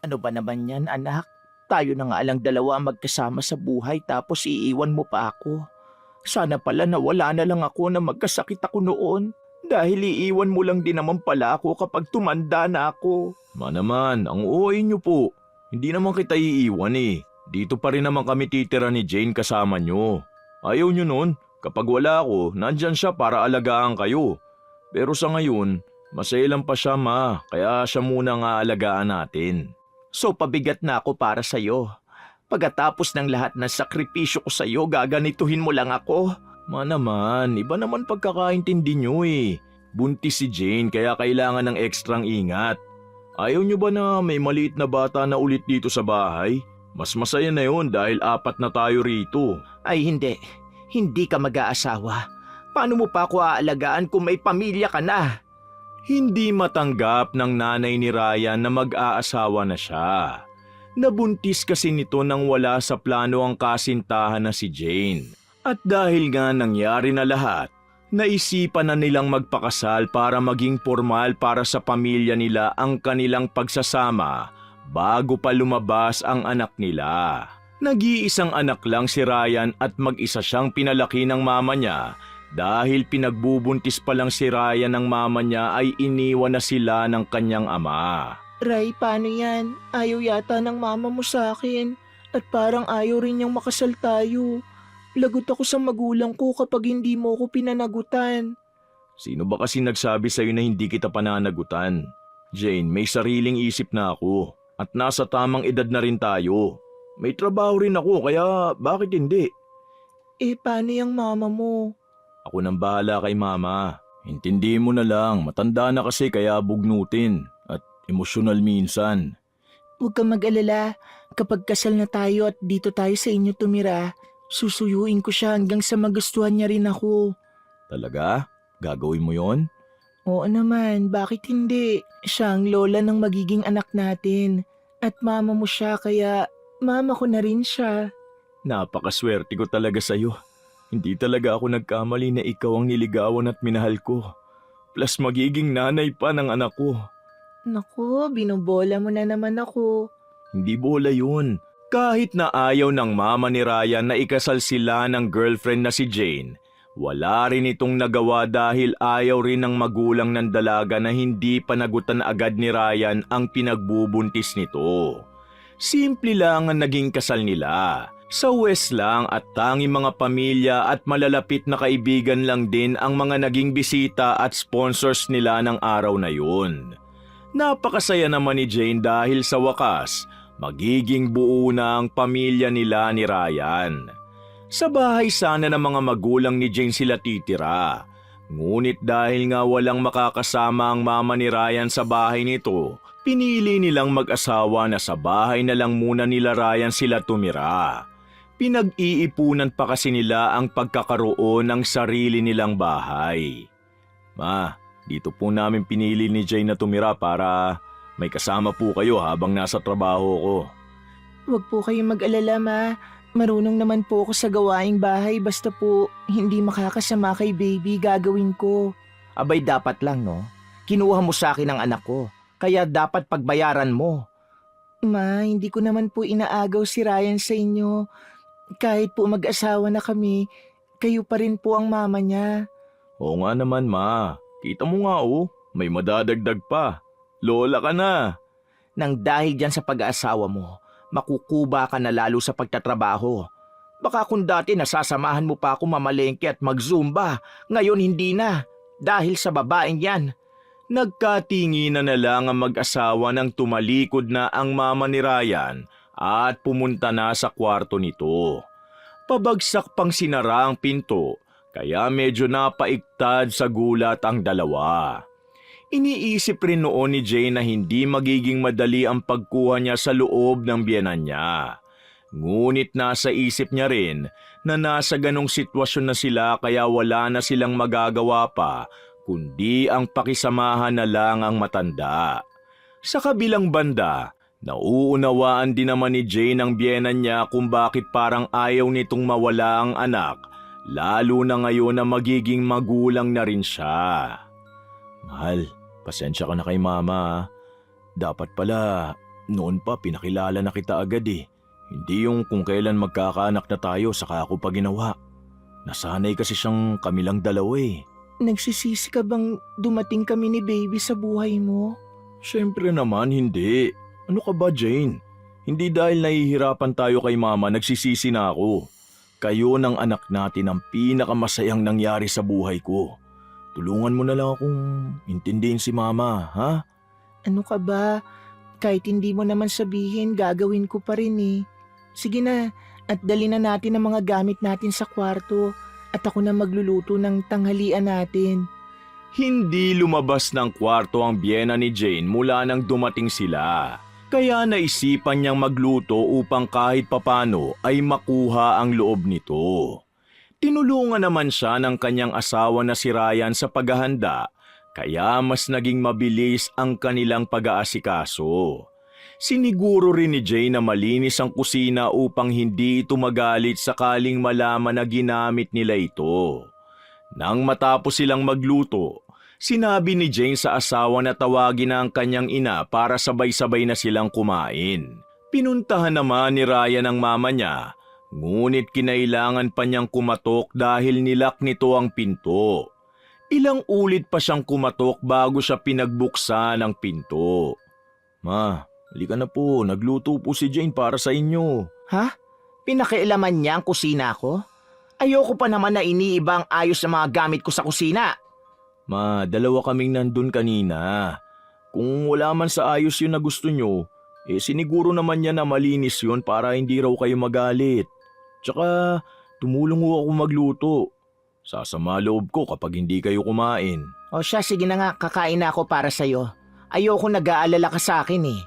Ano ba naman yan, anak? Tayo na nga lang dalawa magkasama sa buhay tapos iiwan mo pa ako. Sana pala nawala na lang ako na magkasakit ako noon. Dahil iiwan mo lang din naman pala ako kapag tumanda na ako. Naman, ang OA niyo po. Hindi naman kita iiwan eh. Dito pa rin naman kami titira ni Jane kasama niyo. Ayaw niyo nun, kapag wala ako, nandyan siya para alagaan kayo. Pero sa ngayon, masaya lang pa siya ma, kaya siya muna nga alagaan natin. So pabigat na ako para sa'yo. Pagkatapos ng lahat ng sakripisyo ko sa'yo, gaganituhin mo lang ako. Naman, iba naman pagkakaintindi niyo eh. Buntis si Jane kaya kailangan ng ekstrang ingat. Ayaw niyo ba na may maliit na bata na ulit dito sa bahay? Mas masaya na yun dahil 4 na tayo rito. Ay hindi, hindi ka mag-aasawa. Paano mo pa ako aalagaan kung may pamilya ka na? Hindi matanggap ng nanay ni Ryan na mag-aasawa na siya. Nabuntis kasi nito nang wala sa plano ang kasintahan na si Jane. At dahil nga nangyari na lahat, naisipan na nilang magpakasal para maging formal para sa pamilya nila ang kanilang pagsasama bago pa lumabas ang anak nila. Nag-iisang anak lang si Ryan at mag-isa siyang pinalaki ng mama niya. Dahil pinagbubuntis pa lang si Ryan ng mama niya ay iniwan na sila ng kanyang ama. Ray, paano yan? Ayaw yata ng mama mo sa akin. At parang ayaw rin niyang makasal tayo. Lagot ako sa magulang ko kapag hindi mo ko pinanagutan. Sino ba kasi nagsabi sa'yo na hindi kita pananagutan? Jane, may sariling isip na ako. At nasa tamang edad na rin tayo. May trabaho rin ako kaya bakit hindi? Paano yung mama mo? Ako nang bahala kay mama. Intindi mo na lang, matanda na kasi kaya bugnutin at emosyonal minsan. Huwag kang mag-alala. Kapag kasal na tayo at dito tayo sa inyo tumira, susuyuin ko siya hanggang sa magustuhan niya rin ako. Talaga? Gagawin mo yon? Oo naman, bakit hindi? Siya ang lola ng magiging anak natin. At mama mo siya kaya mama ko na rin siya. Napakaswerte ko talaga sa'yo. Hindi talaga ako nagkamali na ikaw ang niligawan at minahal ko. Plus magiging nanay pa ng anak ko. Naku, binobola mo na naman ako. Hindi bola yun. Kahit na ayaw ng mama ni Ryan na ikasal sila ng girlfriend na si Jane, wala rin itong nagawa dahil ayaw rin ng magulang ng dalaga na hindi panagutan agad ni Ryan ang pinagbubuntis nito. Simple lang ang naging kasal nila. Sa West lang at tanging mga pamilya at malalapit na kaibigan lang din ang mga naging bisita at sponsors nila ng araw na yun. Napakasaya naman ni Jane dahil sa wakas, magiging buo na ang pamilya nila ni Ryan. Sa bahay sana ng mga magulang ni Jane sila titira. Ngunit dahil nga walang makakasama ang mama ni Ryan sa bahay nito, pinili nilang mag-asawa na sa bahay na lang muna nila Ryan sila tumira. Pinag-iipunan pa kasi nila ang pagkakaroon ng sarili nilang bahay. Ma, dito po namin pinili ni Jane na tumira para may kasama po kayo habang nasa trabaho ko. Huwag po kayong mag-alala, ma. Marunong naman po ako sa gawaing bahay basta po hindi makakasama kay baby gagawin ko. Abay dapat lang no? Kinuha mo sa akin ang anak ko, kaya dapat pagbayaran mo. Ma, hindi ko naman po inaagaw si Ryan sa inyo. Kahit po mag-asawa na kami, kayo pa rin po ang mama niya. Oo nga naman ma, kita mo nga may madadagdag pa. Lola ka na. Nang dahil dyan sa pag-aasawa mo, makukuba ka na lalo sa pagtatrabaho. Baka kung dati nasasamahan mo pa ako mamalengke at mag-zumba, ngayon hindi na, dahil sa babaeng yan. Nagkatinginan na lang ang mag-asawa nang tumalikod na ang mama ni Ryan at pumunta na sa kwarto nito. Pabagsak pang sinara ang pinto, kaya medyo napaiktad sa gulat ang dalawa. Iniisip rin noon ni Jane na hindi magiging madali ang pagkuha niya sa loob ng biyenan niya. Ngunit nasa isip niya rin na nasa ganong sitwasyon na sila kaya wala na silang magagawa pa kundi ang pakisamahan na lang ang matanda. Sa kabilang banda, nauunawaan din naman ni Jane ang biyenan niya kung bakit parang ayaw nitong mawala ang anak, lalo na ngayon na magiging magulang na rin siya. Mahal, pasensya ka na kay mama. Dapat pala, Noon pa pinakilala na kita agad eh. Hindi yung kung kailan magkakaanak na tayo saka ako pa ginawa. Nasanay kasi siyang kami lang dalawa eh. Nagsisisi ka bang dumating kami ni baby sa buhay mo? Siyempre naman hindi. Ano ka ba Jane? Hindi dahil nahihirapan tayo kay mama nagsisisi na ako. Kayo ng anak natin ang pinakamasayang nangyari sa buhay ko. Tulungan mo na lang akong intindihin si mama, ha? Ano ka ba? Kahit hindi mo naman sabihin, gagawin ko pa rin eh. Sige na, at dali na natin ang mga gamit natin sa kwarto at ako na magluluto ng tanghalian natin. Hindi lumabas ng kwarto ang biyena ni Jane mula nang dumating sila. Kaya naisipan niyang magluto upang kahit papano ay makuha ang loob nito. Tinulungan naman siya ng kanyang asawa na si Ryan sa paghahanda, kaya mas naging mabilis ang kanilang pag-aasikaso. Siniguro rin ni Jane na malinis ang kusina upang hindi ito magalit sakaling malaman na ginamit nila ito. Nang matapos silang magluto, sinabi ni Jane sa asawa na tawagin na ang kanyang ina para sabay-sabay na silang kumain. Pinuntahan naman ni Ryan ang mama niya, ngunit kinailangan pa niyang kumatok dahil nilak nito ang pinto. Ilang ulit pa siyang kumatok bago siya pinagbuksan ang pinto. Ma, halika na po, nagluto po si Jane para sa inyo. Ha? Pinakialaman niya ang kusina ko? Ayoko pa naman na iniiba ang ayos ng mga gamit ko sa kusina. Ma, dalawa kaming nandun kanina. Kung wala man sa ayos yun na gusto nyo, siniguro naman niya na malinis yun para hindi raw kayo magalit. Tsaka, tumulong ho ako magluto. Sasama loob ko kapag hindi kayo kumain. O siya, sige na nga, kakain na ako para sa'yo. Ayoko nag-aalala ka sa akin eh.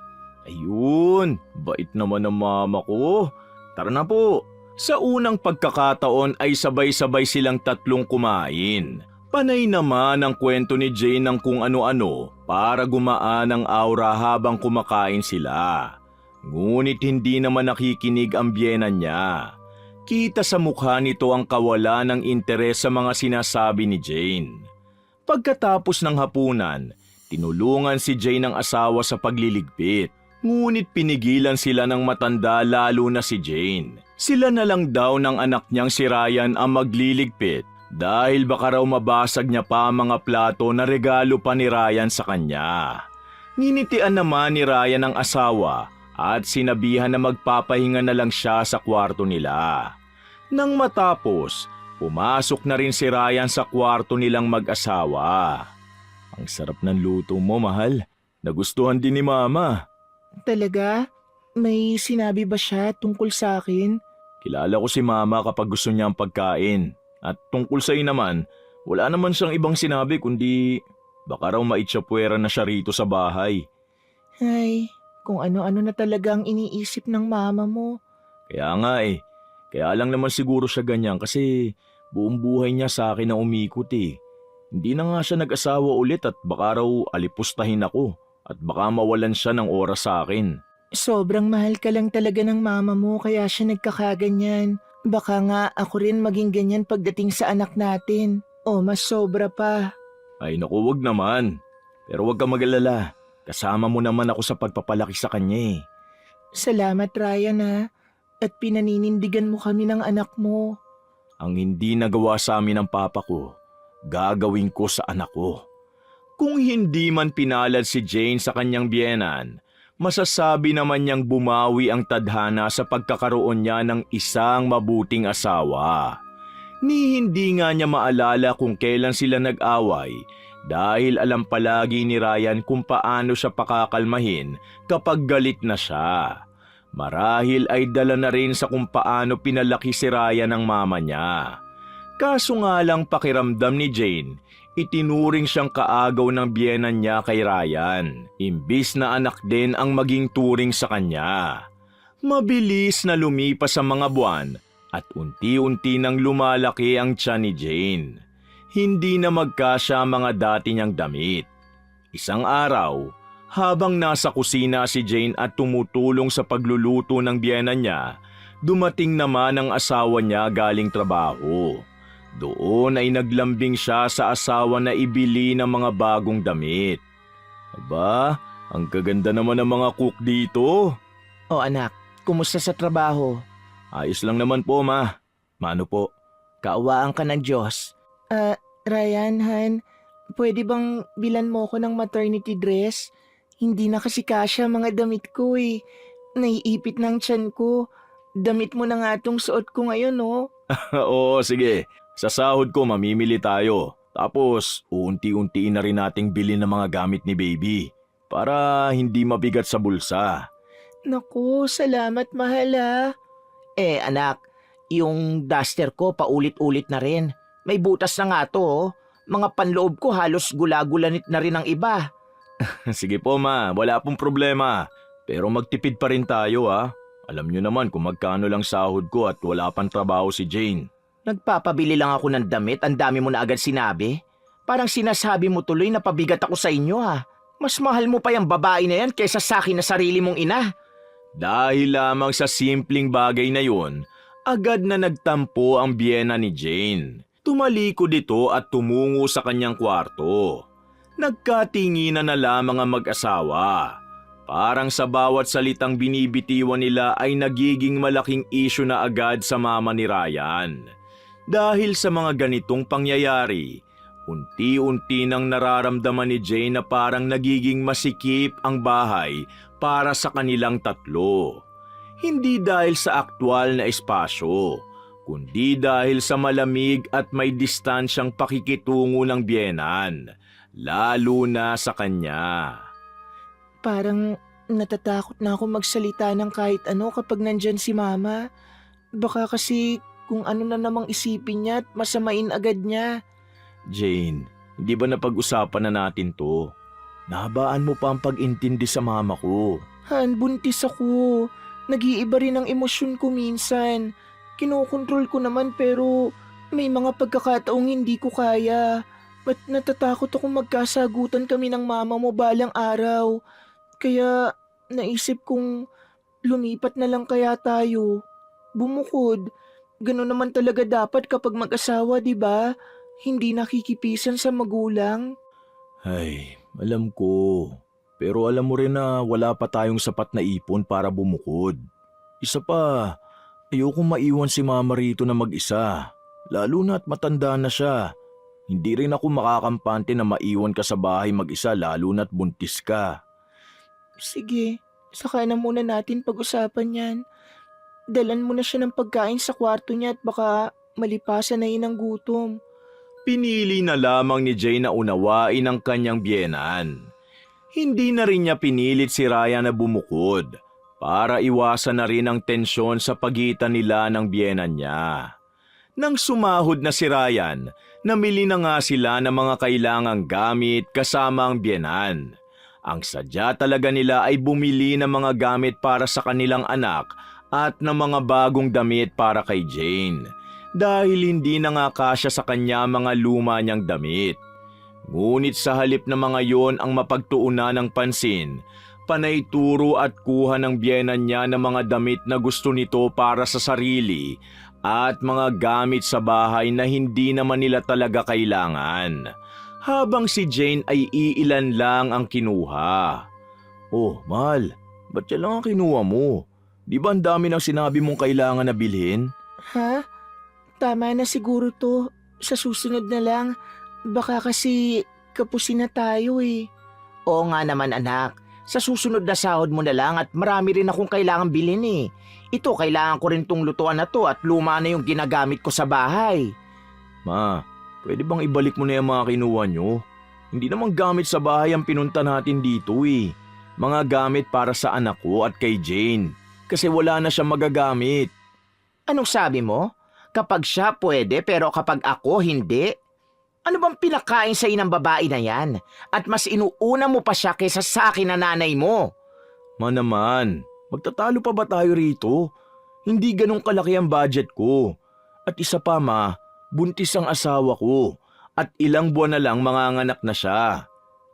Ayun, bait naman ng mama ko. Tara na po. Sa unang pagkakataon ay sabay-sabay silang tatlong kumain. Panay naman ang kwento ni Jane ng kung ano-ano para gumaan ang aura habang kumakain sila. Ngunit hindi naman nakikinig ang biyena niya. Kita sa mukha nito ang kawalan ng interes sa mga sinasabi ni Jane. Pagkatapos ng hapunan, tinulungan si Jane ng asawa sa pagliligpit. Ngunit pinigilan sila ng matanda lalo na si Jane. Sila na lang daw ng anak niyang si Ryan ang magliligpit dahil baka raw mabasag niya pa ang mga plato na regalo pa ni Ryan sa kanya. Nginitian naman ni Ryan ang asawa at sinabihan na magpapahinga na lang siya sa kwarto nila. Nang matapos, pumasok na rin si Ryan sa kwarto nilang mag-asawa. Ang sarap ng luto mo, mahal. Nagustuhan din ni Mama. Talaga? May sinabi ba siya tungkol sa akin? Kilala ko si Mama kapag gusto niya ang pagkain. At tungkol sa'yo naman, wala naman siyang ibang sinabi kundi baka raw maitsapwera na siya rito sa bahay. Ay, kung ano-ano na talagang iniisip ng mama mo. Kaya nga eh. Kaya lang naman siguro siya ganyan kasi buong buhay niya sa akin na umikot eh. Hindi na nga siya nag-asawa ulit at baka raw alipustahin ako at baka mawalan siya ng oras sa akin. Sobrang mahal ka lang talaga ng mama mo kaya siya nagkakaganyan. Baka nga ako rin maging ganyan pagdating sa anak natin. O mas sobra pa. Ay naku, wag naman. Pero wag ka mag-alala. Kasama mo naman ako sa pagpapalaki sa kanya eh. Salamat Ryan ha. At pinaninindigan mo kami ng anak mo. Ang hindi nagawa sa amin ng papa ko, gagawin ko sa anak ko. Kung hindi man pinalad si Jane sa kanyang biyenan, masasabi naman niyang bumawi ang tadhana sa pagkakaroon niya ng isang mabuting asawa. Ni hindi nga niya maalala kung kailan sila nag-away dahil alam palagi ni Ryan kung paano siya pakakalmahin kapag galit na siya. Marahil ay dala na rin sa kung paano pinalaki si Ryan ng mama niya. Kaso nga lang pakiramdam ni Jane, itinuring siyang kaagaw ng biyenan niya kay Ryan, imbis na anak din ang maging turing sa kanya. Mabilis na lumipas ang mga buwan at unti-unti nang lumalaki ang tiyan ni Jane. Hindi na magkasya ang mga dati niyang damit. Isang araw, habang nasa kusina si Jane at tumutulong sa pagluluto ng biyena niya, dumating naman ang asawa niya galing trabaho. Doon ay naglambing siya sa asawa na ibili ng mga bagong damit. Aba, Ang kaganda naman ng mga cook dito. O anak, kumusta sa trabaho? Ayos lang naman po, ma. Mano po? Kaawaan ka ng Diyos. Ryan, Han, pwede bang bilan mo ko ng maternity dress? Hindi na kasi kasya mga damit ko eh. Naiipit ng tiyan ko. Damit mo na nga tong suot ko ngayon, no? Oo, sige. Sa sahod ko, mamimili tayo. Tapos, uunti-untiin na rin nating bilhin ng mga gamit ni baby. Para hindi mabigat sa bulsa. Naku, salamat mahal ah. Anak, yung duster ko paulit-ulit na rin. May butas na nga to oh. Mga panloob ko halos gula-gulanit na rin ang iba. Sige po, ma. Wala pong problema. Pero magtipid pa rin tayo, ha. Alam nyo naman kung magkano lang sahod ko at wala pang trabaho si Jane. Nagpapabili lang ako ng damit, ang dami mo na agad sinabi. Parang sinasabi mo tuloy na pabigat ako sa inyo ha. Mas mahal mo pa yung babae na yan kaysa sa akin na sarili mong ina. Dahil lamang sa simpleng bagay na yon, agad na nagtampo ang biyena ni Jane. Tumalikod ito at tumungo sa kanyang kwarto. Nagkatinginan na lamang ang mag-asawa. Parang sa bawat salitang binibitiwan nila ay nagiging malaking issue na agad sa mama ni Ryan. Dahil sa mga ganitong pangyayari, unti-unti nang nararamdaman ni Jane na parang nagiging masikip ang bahay para sa kanilang tatlo. Hindi dahil sa aktwal na espasyo, kundi dahil sa malamig at may distansyang pakikitungo ng biyenan, lalo na sa kanya. Parang natatakot na ako magsalita ng kahit ano kapag nandyan si mama. Baka kasi kung ano na namang isipin niya at masamain agad niya. Jane, hindi ba napag-usapan na natin to? Nahabaan mo pa ang pag-intindi sa mama ko. Han, buntis ako. Nag-iiba rin ang emosyon ko minsan. Kinokontrol ko naman pero may mga pagkakataong hindi ko kaya. At natatakot akong magkasagutan kami ng mama mo balang araw. Kaya naisip kong lumipat na lang kaya tayo. Bumukod. Ganun naman talaga dapat kapag mag-asawa, di ba? Hindi nakikipisan sa magulang. Ay, alam ko. Pero alam mo rin na wala pa tayong sapat na ipon para bumukod. Isa pa, ayokong maiwan si mama rito na mag-isa. Lalo na't matanda na siya. Hindi rin ako makakampante na maiwan ka sa bahay mag-isa lalo na't buntis ka. Sige, saka na muna natin pag-usapan yan. Dalan mo na siya ng pagkain sa kwarto niya at baka malipasan na yun ng gutom. Pinili na lamang ni Jane na unawain ang kanyang biyenan. Hindi na rin niya pinilit si Ryan na bumukod para iwasan na rin ang tensyon sa pagitan nila ng biyenan niya. Nang sumahod na si Ryan, namili na nga sila ng mga kailangang gamit kasama ang biyenan. Ang sadya talaga nila ay bumili ng mga gamit para sa kanilang anak at ng mga bagong damit para kay Jane. Dahil hindi na nga kasya sa kanya mga luma niyang damit. Ngunit sa halip na mga yon ang mapagtuunan ng pansin, panay turo at kuha ng biyenan niya ng mga damit na gusto nito para sa sarili at mga gamit sa bahay na hindi naman nila talaga kailangan. Habang si Jane ay iilan lang ang kinuha. Oh, mahal, ba't yan lang ang kinuha mo? Di ba ang dami ng sinabi mong kailangan na bilhin? Ha? Tama na siguro to. Sa susunod na lang. Baka kasi kapusin na tayo eh. Oo nga naman anak. Sa susunod na sahod mo na lang at marami rin akong kailangan bilhin eh. Ito, kailangan ko rin tong lutuan na to at luma na yung ginagamit ko sa bahay. Ma, pwede bang ibalik mo na yung mga kinuha nyo? Hindi naman gamit sa bahay ang pinunta natin dito eh. Mga gamit para sa anak ko at kay Jane. Kasi wala na siya magagamit. Anong sabi mo? Kapag siya pwede pero kapag ako hindi? Ano bang pinakain sa inang babae na yan? At mas inuuna mo pa siya kaysa sa akin na nanay mo. Ma naman, magtatalo pa ba tayo rito? Hindi ganun kalaki ang budget ko. At isa pa ma, buntis ang asawa ko. At ilang buwan na lang manganganak na siya.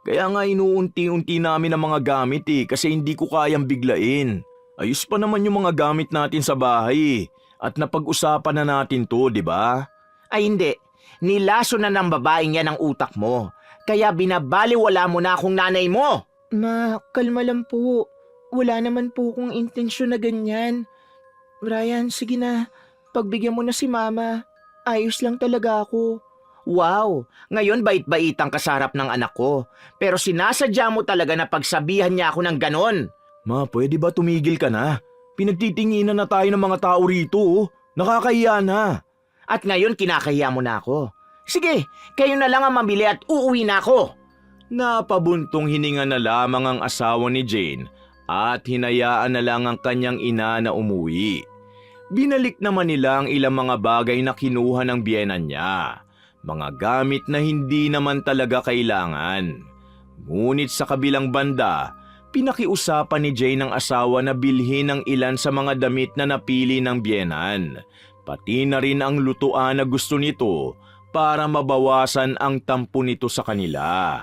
Kaya nga inuunti-unti namin ang mga gamit eh kasi hindi ko kayang biglain. Ayos pa naman yung mga gamit natin sa bahay at napag-usapan na natin to, di ba? Ay hindi, nilaso na ng babaeng yan ang utak mo. Kaya binabaliwala mo na akong nanay mo. Ma, kalma lang po. Wala naman po kong intensyon na ganyan. Ryan, sige na. Pagbigyan mo na si Mama. Ayos lang talaga ako. Wow! Ngayon bait-baitang ka sa harap ng anak ko. Pero sinasadya mo talaga na pagsabihan niya ako ng ganon. Ma, pwede ba tumigil ka na? Pinagtitinginan na tayo ng mga tao rito, oh. Nakakahiya na. At ngayon kinakahiya mo na ako. Sige, kayo na lang ang mamili at uuwi na ako. Napabuntong hininga na lamang ang asawa ni Jane at hinayaan na lang ang kanyang ina na umuwi. Binalik naman nila ang ilang mga bagay na kinuha ng biyenan niya. Mga gamit na hindi naman talaga kailangan. Ngunit sa kabilang banda, pinakiusapan ni Jane ang asawa na bilhin ang ilan sa mga damit na napili ng biyenan. Pati na rin ang lutuan na gusto nito para mabawasan ang tampo nito sa kanila.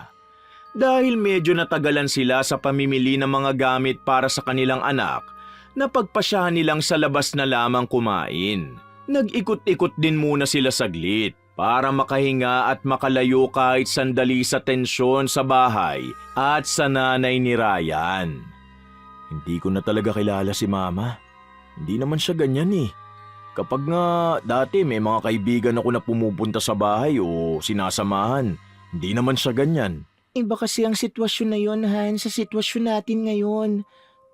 Dahil medyo natagalan sila sa pamimili ng mga gamit para sa kanilang anak, napagpasyahan nilang sa labas na lamang kumain. Nag-ikot-ikot din muna sila saglit para makahinga at makalayo kahit sandali sa tensyon sa bahay at sa nanay ni Ryan. Hindi ko na talaga kilala si Mama. Hindi naman siya ganyan eh. Kapag nga dati may mga kaibigan ako na pumupunta sa bahay o sinasamahan, hindi naman siya ganyan. Iba kasi ang sitwasyon na yon, Han, sa sitwasyon natin ngayon.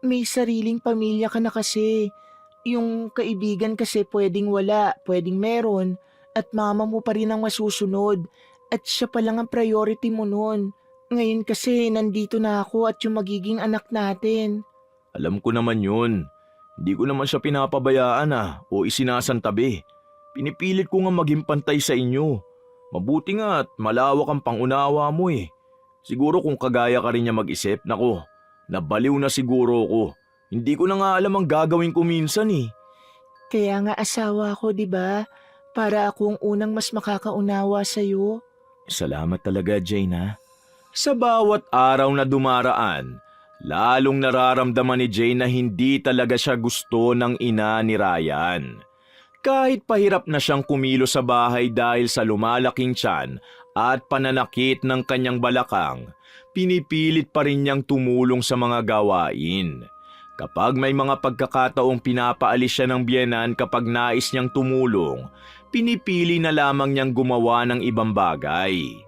May sariling pamilya ka na kasi. Yung kaibigan kasi pwedeng wala, pwedeng meron. At mama mo pa rin ang masusunod. At siya pa lang ang priority mo nun. Ngayon kasi nandito na ako at yung magiging anak natin. Alam ko naman yun. Hindi ko naman siya pinapabayaan o isinasantabi. Pinipilit ko nga maging pantay sa inyo. Mabuti nga at malawak ang pangunawa mo eh. Siguro kung kagaya ka rin niya mag-isip, nako, nabaliw na siguro ko. Hindi ko na nga alam ang gagawin ko minsan eh. Kaya nga asawa ko, di ba? Para akong unang mas makakaunawa sa'yo. Salamat talaga, Jane ha. Sa bawat araw na dumaraan, lalong nararamdaman ni Jane na hindi talaga siya gusto ng ina ni Ryan. Kahit pahirap na siyang kumilo sa bahay dahil sa lumalaking tiyan at pananakit ng kanyang balakang, pinipilit pa rin niyang tumulong sa mga gawain. Kapag may mga pagkakataong pinapaalis siya ng biyenan kapag nais niyang tumulong, pinipili na lamang niyang gumawa ng ibang bagay.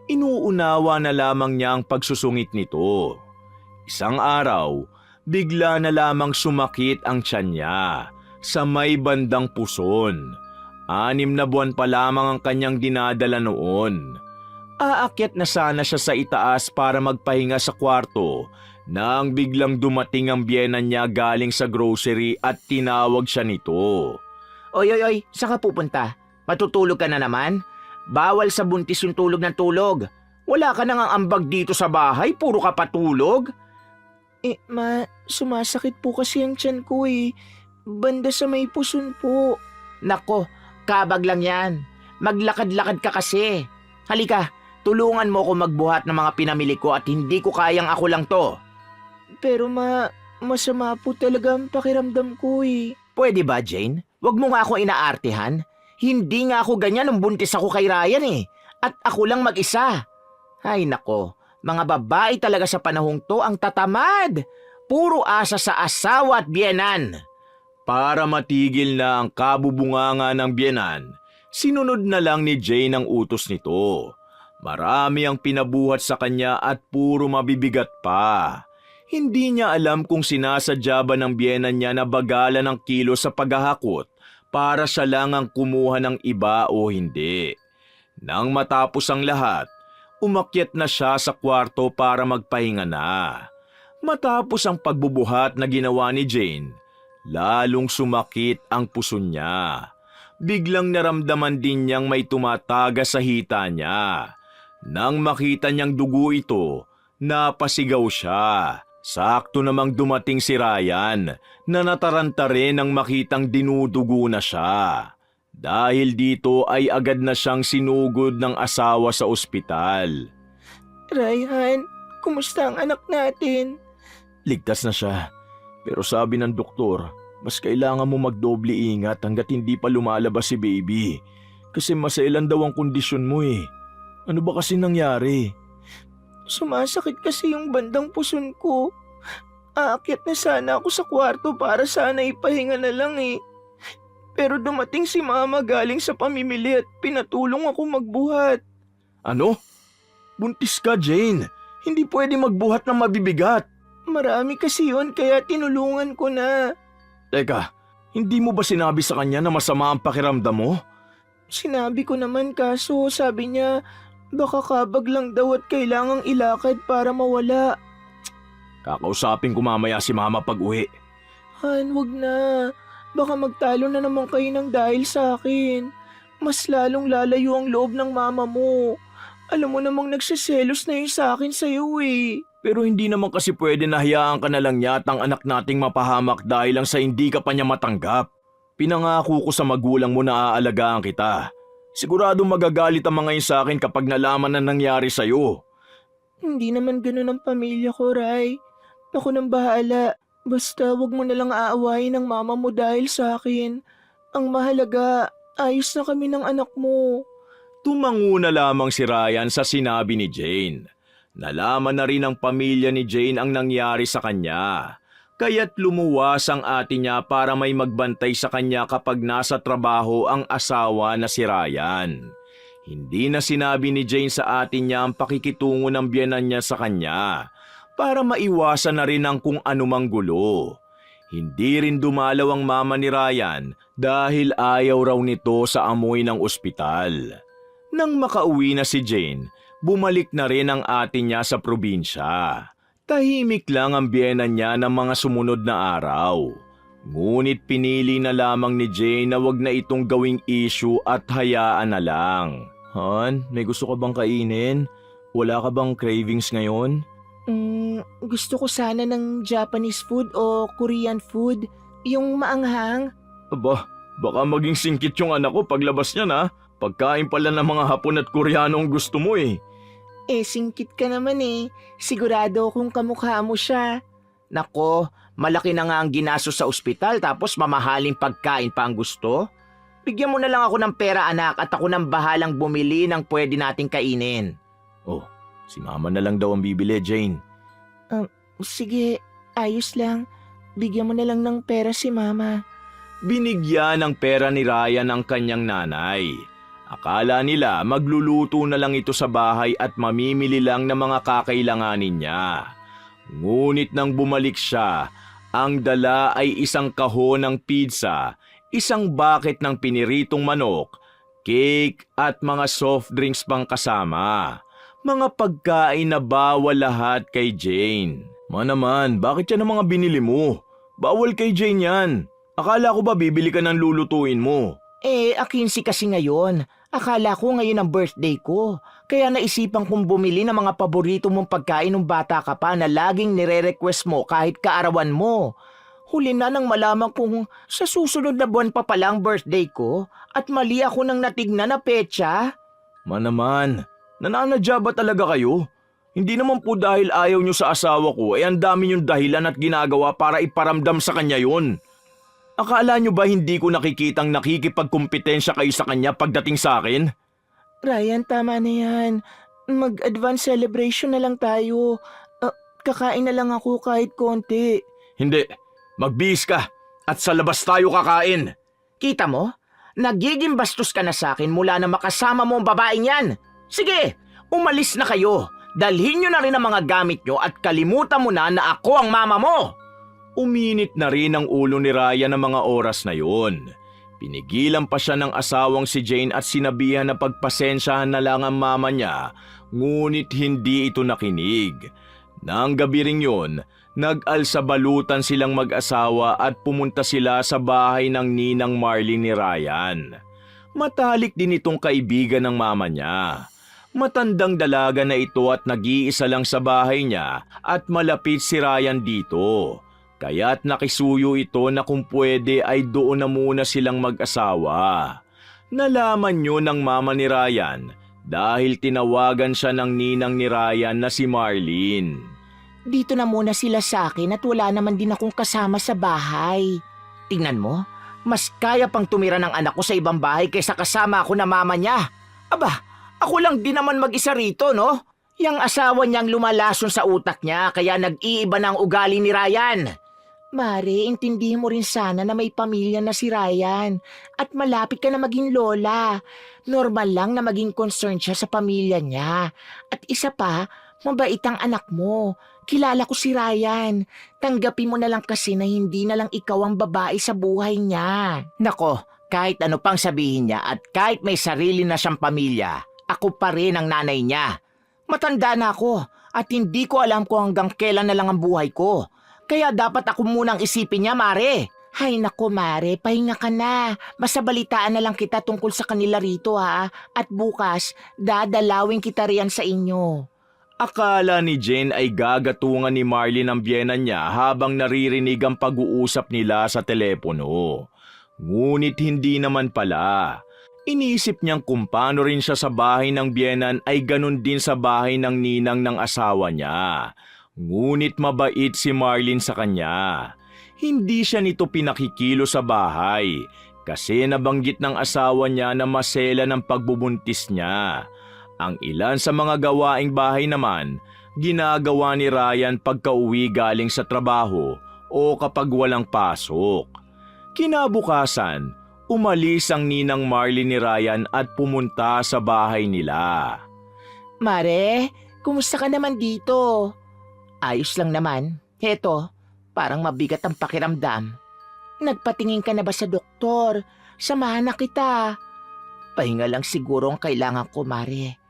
Inuunawa na lamang niya ang pagsusungit nito. Isang araw, bigla na lamang sumakit ang tiyan niya sa may bandang puson. 6 na buwan pa lamang ang kanyang dinadala noon. Aakyat na sana siya sa itaas para magpahinga sa kwarto nang biglang dumating ang biyenan niya galing sa grocery at tinawag siya nito. Oy, saan ka pupunta? Matutulog ka na naman? Bawal sa buntis yung tulog ng tulog. Wala ka nang ambag dito sa bahay, puro ka patulog. Ma, sumasakit po kasi ang tiyan ko eh. Banda sa may puson po. Nako, kabag lang yan. Maglakad-lakad ka kasi. Halika, tulungan mo ko magbuhat ng mga pinamili ko at hindi ko kayang ako lang to. Pero masama po talaga ang pakiramdam ko eh. Pwede ba, Jane? Huwag mo nga ako inaartihan. Hindi nga ako ganyan nung buntis ako kay Ryan eh. At ako lang mag-isa. Ay nako, mga babae talaga sa panahong to ang tatamad. Puro asa sa asawa at biyenan. Para matigil na ang kabubunganga ng biyenan, sinunod na lang ni Jane ang utos nito. Marami ang pinabuhat sa kanya at puro mabibigat pa. Hindi niya alam kung sinasadya ba ng biyenan niya na bagalan ng kilo sa paghahakot para siya lang ang kumuha ng iba o hindi. Nang matapos ang lahat, umakyat na siya sa kwarto para magpahinga na. Matapos ang pagbubuhat na ginawa ni Jane, lalong sumakit ang puso niya. Biglang naramdaman din niyang may tumataga sa hita niya. Nang makita niyang dugo ito, napasigaw siya. Sakto namang dumating si Ryan na nataranta rin nang makitang dinudugo na siya. Dahil dito ay agad na siyang sinugod ng asawa sa ospital. Ryan, kumusta ang anak natin? Ligtas na siya. Pero sabi ng doktor, mas kailangan mo magdoble ingat hanggat hindi pa lumalabas si baby. Kasi masailan daw ang kondisyon mo eh. Ano ba kasi nangyari? Sumasakit kasi yung bandang puson ko. Aakyat na sana ako sa kwarto para sana ipahinga na lang eh. Pero dumating si Mama galing sa pamimili at pinatulong ako magbuhat. Ano? Buntis ka, Jane. Hindi pwede magbuhat ng mabibigat. Marami kasi yun kaya tinulungan ko na. Teka, hindi mo ba sinabi sa kanya na masama ang pakiramdam mo? Sinabi ko naman kaso sabi niya baka kabag lang daw at kailangang ilakad para mawala. Kakausapin ko mamaya si Mama pag uwi. Han, wag na. Baka magtalo na naman kayo ng dahil sa akin. Mas lalong lalayo ang loob ng mama mo. Alam mo namang nagsiselos na yun sa akin sa'yo eh. Pero hindi naman kasi pwede na hayaan ka na lang yata ang anak nating mapahamak dahil lang sa hindi ka pa niya matanggap. Pinangako ko sa magulang mo na aalagaan kita. Sigurado magagalit ang mga yun sa akin kapag nalaman na nangyari sa'yo. Hindi naman ganun ang pamilya ko, Ray. Ako nang bahala. Basta wag mo nalang aawayin ng mama mo dahil sa akin. Ang mahalaga, ayos na kami ng anak mo. Tumango na lamang si Ryan sa sinabi ni Jane. Nalaman na rin ng pamilya ni Jane ang nangyari sa kanya. Kaya't lumuwas ang ate niya para may magbantay sa kanya kapag nasa trabaho ang asawa na si Ryan. Hindi na sinabi ni Jane sa ate niya ang pakikitungo ng biyenan niya sa kanya para maiwasan na rin ang kung anumang gulo. Hindi rin dumalaw ang mama ni Ryan dahil ayaw raw nito sa amoy ng ospital. Nang makauwi na si Jane, bumalik na rin ang ate niya sa probinsya. Tahimik lang ang biyenan niya ng mga sumunod na araw. Ngunit pinili na lamang ni Jane na wag na itong gawing issue at hayaan na lang. Han, may gusto ka bang kainin? Wala ka bang cravings ngayon? Gusto ko sana ng Japanese food o Korean food. Yung maanghang. Aba, baka maging singkit yung anak ko paglabas niya na. Pagkain pala ng mga Hapon at Koreano ang gusto mo eh. Singkit ka naman eh. Sigurado kung kamukha mo siya. Nako, malaki na nga ang ginastos sa ospital tapos mamahaling pagkain pa ang gusto. Bigyan mo na lang ako ng pera anak at ako nang bahalang bumili ng pwede nating kainin. Oh, si Mama na lang daw ang bibili, Jane. Sige, ayos lang. Bigyan mo na lang ng pera si Mama. Binigyan ng pera ni Ryan ang kanyang nanay. Akala nila magluluto na lang ito sa bahay at mamimili lang ng mga kakailanganin niya. Ngunit nang bumalik siya, ang dala ay isang kahon ng pizza, isang bucket ng piniritong manok, cake at mga soft drinks pang kasama. Mga pagkain na bawal lahat kay Jane. Naman, bakit yan ang mga binili mo? Bawal kay Jane yan. Akala ko ba bibili ka ng lulutuin mo? Akinsi kasi ngayon. Akala ko ngayon ang birthday ko. Kaya naisipan kong bumili ng mga paborito mong pagkain nung bata ka pa na laging nire-request mo kahit kaarawan mo. Huli na nang malaman kong sa susunod na buwan pa pala ang birthday ko at mali ako nang natignan na petsa. Naman, nananadya ba talaga kayo? Hindi naman po dahil ayaw nyo sa asawa ko ang dami nyong dahilan at ginagawa para iparamdam sa kanya yon. Akala nyo ba hindi ko nakikitang nakikipagkumpetensya kayo sa kanya pagdating sa akin? Ryan, tama na yan. Mag-advance celebration na lang tayo. Kakain na lang ako kahit konti. Hindi, magbihis ka at sa labas tayo kakain. Kita mo? Nagiging bastos ka na sa akin mula na makasama mo ang babaeng yan. Sige, umalis na kayo. Dalhin nyo na rin ang mga gamit nyo at kalimutan mo na na ako ang mama mo. Uminit na rin ang ulo ni Ryan ng mga oras na yun. Pinigilan pa siya ng asawang si Jane at sinabihan na pagpasensyahan na lang ang mama niya, ngunit hindi ito nakinig. Nang gabi ring yun, nag-alsabalutan silang mag-asawa at pumunta sila sa bahay ng ninang Marlene ni Ryan. Matalik din itong kaibigan ng mama niya. Matandang dalaga na ito at nag-iisa lang sa bahay niya at malapit si Ryan dito. Kaya't nakisuyo ito na kung pwede ay doon na muna silang mag-asawa. Nalaman niyo ng mama ni Ryan dahil tinawagan siya ng ninang ni Ryan na si Marlene. Dito na muna sila sa akin at wala naman din akong kasama sa bahay. Tingnan mo, mas kaya pang tumira ng anak ko sa ibang bahay kaysa kasama ako na mama niya. Aba, ako lang din naman mag-isa rito, no? Yang asawa niyang lumalason sa utak niya kaya nag-iiba ng ugali ni Ryan. Mare, intindihin mo rin sana na may pamilya na si Ryan at malapit ka na maging lola. Normal lang na maging concerned siya sa pamilya niya. At isa pa, mabait ang anak mo. Kilala ko si Ryan. Tanggapin mo na lang kasi na hindi na lang ikaw ang babae sa buhay niya. Nako, kahit ano pang sabihin niya at kahit may sarili na siyang pamilya, ako pa rin ang nanay niya. Matanda na ako at hindi ko alam kung hanggang kailan na lang ang buhay ko. Kaya dapat ako munang isipin niya, Mare. Hay nako, Mare, pahinga ka na. Basta balitaan na lang kita tungkol sa kanila rito, ha. At bukas, dadalawin kita riyan sa inyo. Akala ni Jane ay gagatungan ni Marlene ang biyenan niya habang naririnig ang pag-uusap nila sa telepono. Ngunit hindi naman pala. Iniisip niyang kung paano rin siya sa bahay ng biyenan ay ganun din sa bahay ng ninang ng asawa niya. Ngunit mabait si Marlene sa kanya. Hindi siya nito pinakikilo sa bahay kasi nabanggit ng asawa niya na masela ng pagbubuntis niya. Ang ilan sa mga gawaing bahay naman, ginagawa ni Ryan pagka-uwi galing sa trabaho o kapag walang pasok. Kinabukasan, umalis ang ninang Marlene ni Ryan at pumunta sa bahay nila. Mare, kumusta ka naman dito? Ayos lang naman. Heto, parang mabigat ang pakiramdam. Nagpatingin ka na ba sa doktor? Samahan na kita. Pahinga lang siguro ang kailangan ko, Mare.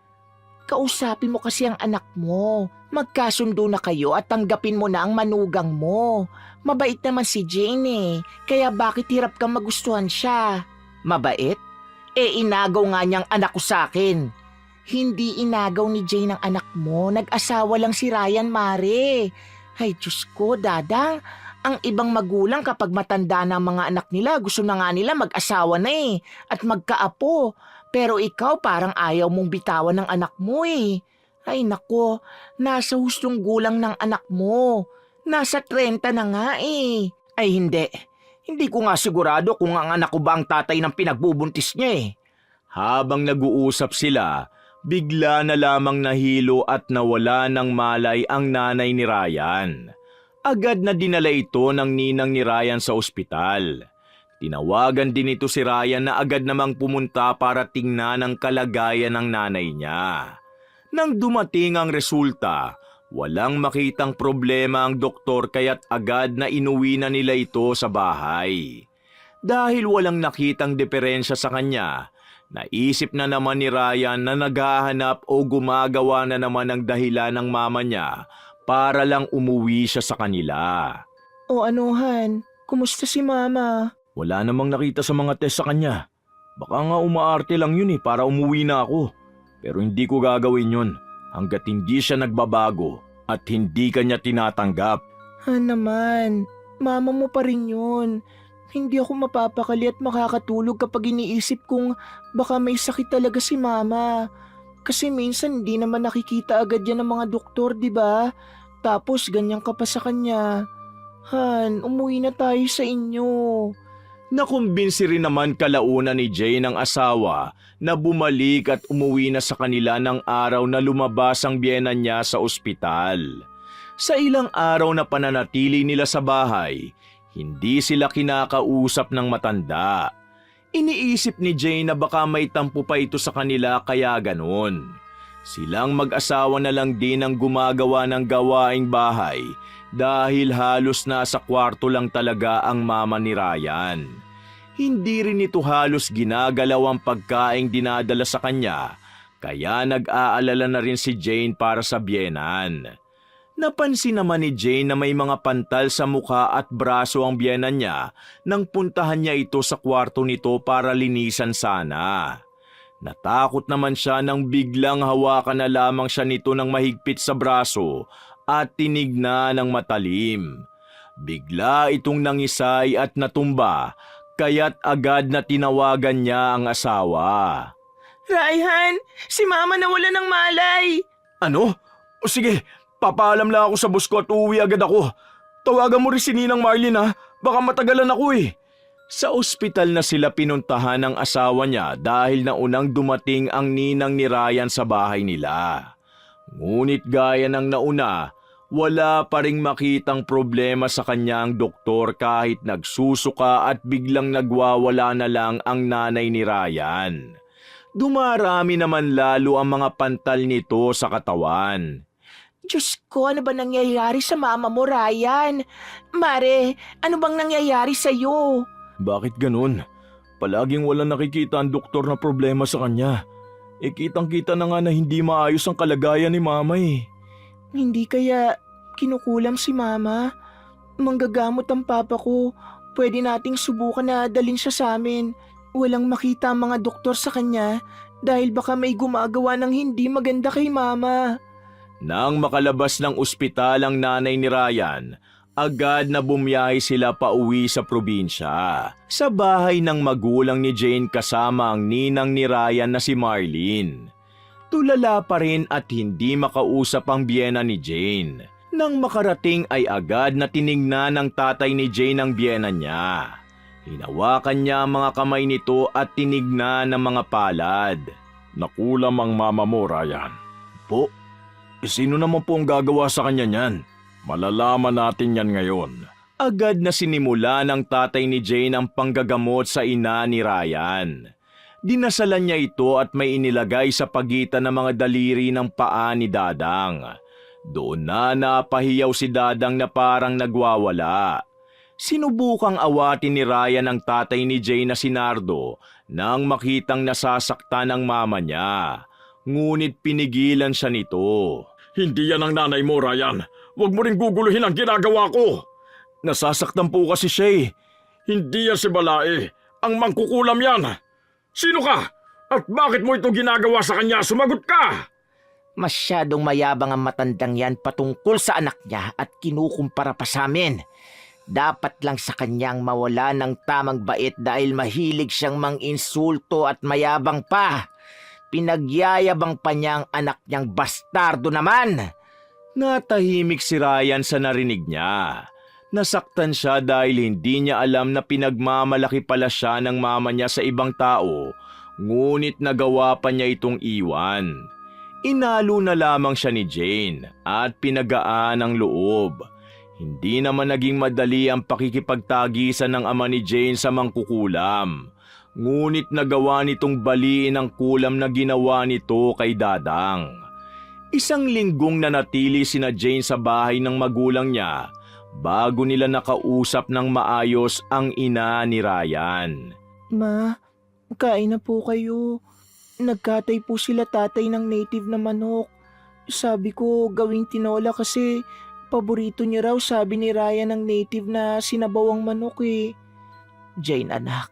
Kausapin mo kasi ang anak mo. Magkasundo na kayo at tanggapin mo na ang manugang mo. Mabait naman si Jane eh. Kaya bakit hirap kang magustuhan siya? Mabait? Inagaw nga niyang anak ko sa akin. Hindi inagaw ni Jane ang anak mo. Nag-asawa lang si Ryan, Mare. Ay, Diyos ko, Dadang. Ang ibang magulang kapag matanda na ang mga anak nila, gusto na nga nila mag-asawa na eh. At magkaapo. Pero ikaw parang ayaw mong bitawan ng anak mo eh. Ay nako, nasa hustong gulang ng anak mo. Nasa 30 na nga eh. Ay hindi. Hindi ko nga sigurado kung ang anak ko ba ang tatay ng pinagbubuntis niya eh. Habang nag-uusap sila, bigla na lamang nahilo at nawala ng malay ang nanay ni Ryan. Agad na dinala ito ng ninang ni Ryan sa ospital. Tinawagan din ito si Ryan na agad namang pumunta para tingnan ang kalagayan ng nanay niya. Nang dumating ang resulta, walang makitang problema ang doktor kaya't agad na inuwi na nila ito sa bahay. Dahil walang nakitang diferensya sa kanya, naisip na naman ni Ryan na naghahanap o gumagawa na naman ng dahilan ng mama niya para lang umuwi siya sa kanila. O anuhan, kumusta si Mama? Wala namang nakita sa mga test sa kanya. Baka nga umaarte lang yun para umuwi na ako. Pero hindi ko gagawin yun hanggat hindi siya nagbabago at hindi kanya tinatanggap. Ha naman, mama mo pa rin yun. Hindi ako mapapakali at makakatulog kapag iniisip kong baka may sakit talaga si Mama. Kasi minsan hindi naman nakikita agad yan ng mga doktor, di ba? Tapos ganyan ka pa sa kanya. Han, umuwi na tayo sa inyo. Nakumbinsi rin naman kalaunan ni Jane ang asawa na bumalik at umuwi na sa kanila ng araw na lumabas ang biyenan niya sa ospital. Sa ilang araw na pananatili nila sa bahay, hindi sila kinakausap ng matanda. Iniisip ni Jane na baka may tampo pa ito sa kanila kaya ganon. Silang mag-asawa na lang din ang gumagawa ng gawaing bahay dahil halos nasa kwarto lang talaga ang mama ni Ryan. Hindi rin ito halos ginagalaw ang pagkaing dinadala sa kanya, kaya nag-aalala na rin si Jane para sa biyenan. Napansin naman ni Jane na may mga pantal sa mukha at braso ang biyenan niya nang puntahan niya ito sa kwarto nito para linisan sana. Natakot naman siya nang biglang hawakan na lamang siya nito ng mahigpit sa braso at tinignan ng matalim. Bigla itong nangisay at natumba, kaya't agad na tinawagan niya ang asawa. Ryan, si Mama nawala ng malay. Ano? O sige, papaalam lang ako sa boss ko at uuwi agad ako. Tawagan mo rin si Ninang Marlene ha, baka matagalan ako eh. Sa ospital na sila pinuntahan ng asawa niya dahil naunang dumating ang ninang ni Ryan sa bahay nila. Ngunit gaya ng nauna, wala pa ring makitang problema sa kanya ang doktor kahit nagsusuka at biglang nagwawala na lang ang nanay ni Ryan. Dumarami naman lalo ang mga pantal nito sa katawan. Diyos ko, ano ba nangyayari sa mama mo, Ryan? Mare, ano bang nangyayari sa'yo? Bakit ganun? Palaging wala nakikita ang doktor na problema sa kanya. Kitang-kita na nga na hindi maayos ang kalagayan ni mama eh. Hindi kaya kinukulam si mama? Manggagamot ang papa ko. Pwede nating subukan na dalhin siya sa amin. Walang makita ang mga doktor sa kanya dahil baka may gumagawa ng hindi maganda kay mama. Nang makalabas ng ospital ang nanay ni Ryan, agad na bumiyahe sila pauwi sa probinsya. Sa bahay ng magulang ni Jane kasama ang ninang ni Ryan na si Marlene. Tulala pa rin at hindi makausap ang biyena ni Jane. Nang makarating ay agad na tiningnan ng tatay ni Jane ang biyena niya. Hinawakan niya ang mga kamay nito at tinignan ng mga palad. Nakulam ang mama mo, Ryan. Po? Sino naman po ang gagawa sa kanya niyan? Malalaman natin yan ngayon. Agad na sinimula ng tatay ni Jane ang panggagamot sa ina ni Ryan. Dinasalan niya ito at may inilagay sa pagitan ng mga daliri ng paa ni Dadang. Doon na napahiyaw si Dadang na parang nagwawala. Sinubukang awatin ni Ryan ang tatay ni Jane na si Nardo nang makitang nasasaktan ang mama niya. Ngunit pinigilan siya nito. Hindi yan ang nanay mo, Ryan. Huwag mo rin guguluhin ang ginagawa ko. Nasasaktan po kasi siya eh. Hindi yan si Balae. Ang mangkukulam yan. Sino ka? At bakit mo ito ginagawa sa kanya? Sumagot ka! Masyadong mayabang ang matandang yan patungkol sa anak niya at kinukumpara pa sa amin. Dapat lang sa kanyang mawala ng tamang bait dahil mahilig siyang mang-insulto at mayabang pa. Pinagyayabang pa niya ang anak niyang bastardo naman. Natahimik si Ryan sa narinig niya. Nasaktan siya dahil hindi niya alam na pinagmamalaki pala siya ng mama niya sa ibang tao, ngunit nagawa pa niya itong iwan. Inalo na lamang siya ni Jane at pinagaan ang loob. Hindi naman naging madali ang pakikipagtagisan ng ama ni Jane sa mangkukulam. Ngunit nagawa nitong baliin ang kulam na ginawa nito kay Dadang. Isang linggong nanatili sina Jane sa bahay ng magulang niya bago nila nakausap ng maayos ang ina ni Ryan. Ma, kain na po kayo. Nagkatay po sila tatay ng native na manok. Sabi ko gawing tinola kasi paborito niya raw, sabi ni Ryan, ng native na sinabawang manok eh. Jane anak,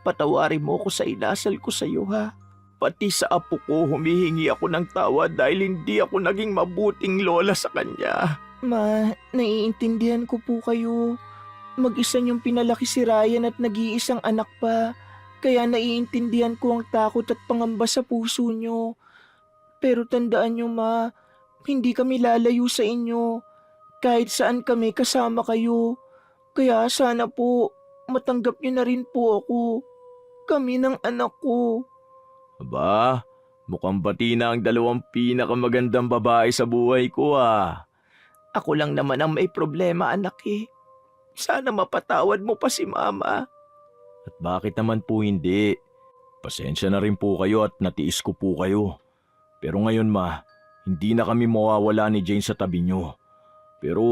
patawarin mo ko sa inasal ko sa iyo ha. Pati sa apo ko humihingi ako ng tawad dahil hindi ako naging mabuting lola sa kanya. Ma, naiintindihan ko po kayo. Mag-isa niyong pinalaki si Ryan at nag-iisang anak pa. Kaya naiintindihan ko ang takot at pangamba sa puso niyo. Pero tandaan niyo ma, hindi kami lalayo sa inyo. Kahit saan kami kasama kayo. Kaya sana po matanggap niyo na rin po ako. Kami ng anak ko. Aba, mukhang bati na ang dalawang pinakamagandang babae sa buhay ko ah. Ako lang naman ang may problema anak eh. Sana mapatawad mo pa si mama. At bakit naman po hindi? Pasensya na rin po kayo at natiis ko po kayo. Pero ngayon ma, hindi na kami mawawala ni Jane sa tabi nyo. Pero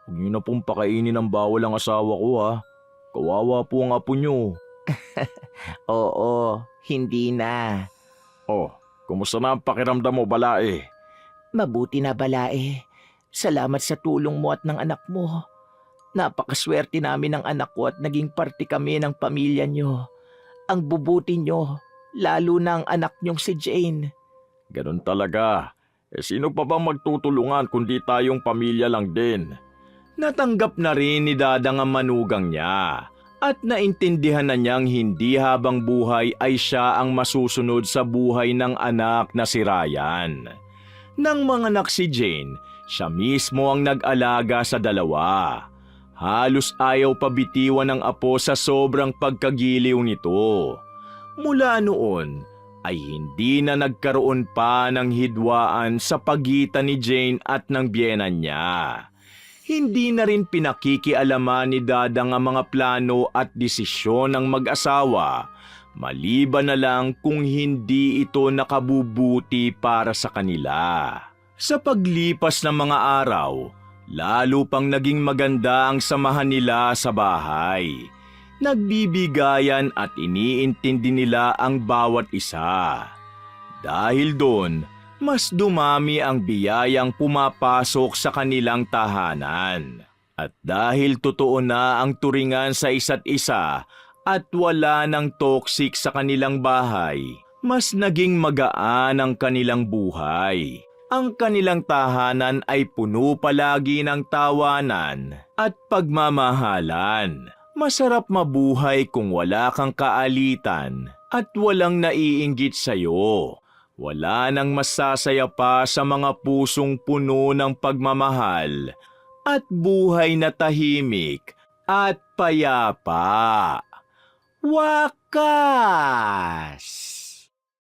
huwag nyo na pong pakainin ang bawal ang asawa ko ha. Kawawa po ang apo nyo. Oo, hindi na. Oh, kumusta na ang pakiramdam mo, Balae? Mabuti na Balae. Salamat sa tulong mo at ng anak mo. Napakaswerte namin ng anak ko at naging parte kami ng pamilya nyo. Ang bubuti nyo, lalo na ang anak nyong si Jane. Ganun talaga. Sino pa bang magtutulungan kundi tayong pamilya lang din? Natanggap na rin ni Dadang ang manugang niya at naintindihan na niyang hindi habang buhay ay siya ang masusunod sa buhay ng anak na si Ryan. Nang manganak si Jane, siya mismo ang nag-alaga sa dalawa. Halos ayaw pabitiwan ng apo sa sobrang pagkagiliw nito. Mula noon ay hindi na nagkaroon pa ng hidwaan sa pagitan ni Jane at ng biyenan niya. Hindi na rin pinakikialaman ni Dadang ang mga plano at desisyon ng mag-asawa, maliban na lang kung hindi ito nakabubuti para sa kanila. Sa paglipas ng mga araw, lalo pang naging maganda ang samahan nila sa bahay. Nagbibigayan at iniintindi nila ang bawat isa. Dahil doon, mas dumami ang biyayang pumapasok sa kanilang tahanan. At dahil totoo na ang turingan sa isa't isa at wala ng toxic sa kanilang bahay, mas naging magaan ang kanilang buhay. Ang kanilang tahanan ay puno palagi ng tawanan at pagmamahalan. Masarap mabuhay kung wala kang kaalitan at walang naiinggit sa'yo. Wala nang masasaya pa sa mga pusong puno ng pagmamahal at buhay na tahimik at payapa. Wakas!